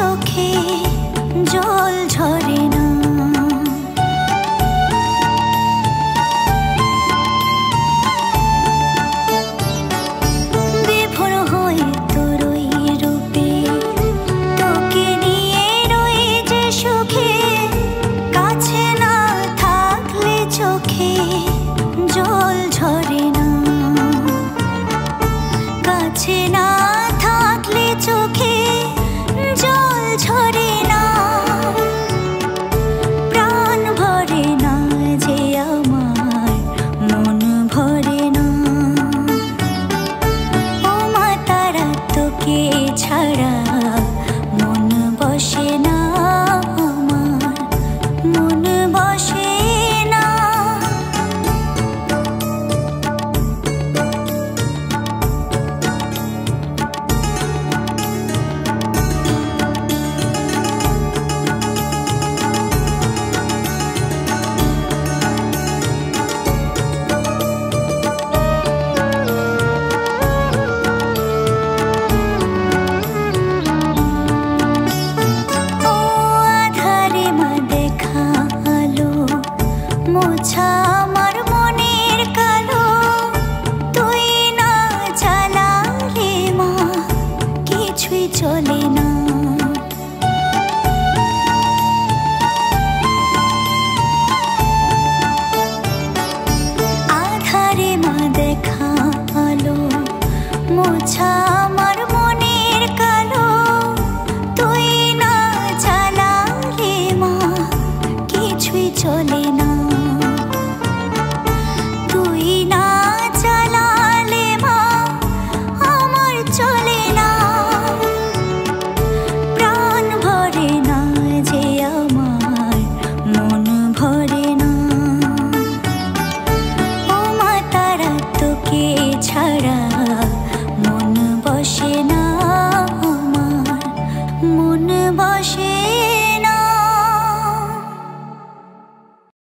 চোখে জল ঝরে না। বিভোর হয়ে তোর ওই রূপে তোকে নিয়ে রই যে সুখে, কাছে না থাকলে চোখে জল ঝরে না। কাছে না থাকলে চোখে জল ঝরে না। প্রাণ ভরে না যে আমার, মন ভরে না। ও মা তারা তোকে ছাড়া মন বসে না আমার, মন বসে না। মোছা আমার মনের কালো, তুই না জ্বালালে মা কিছুই চলে না। আধারে মা দেখা আলো, মোছা আমার মনের কালো, তুই না জ্বালালে মা কিছুই চলে না। তুই না জ্বালালে মা আমার চলে না। প্রাণ ভরে না যে আমার, মন ভরে না। ও মা তারা তোকে ছাড়া মন বসে না আমার, মন বসে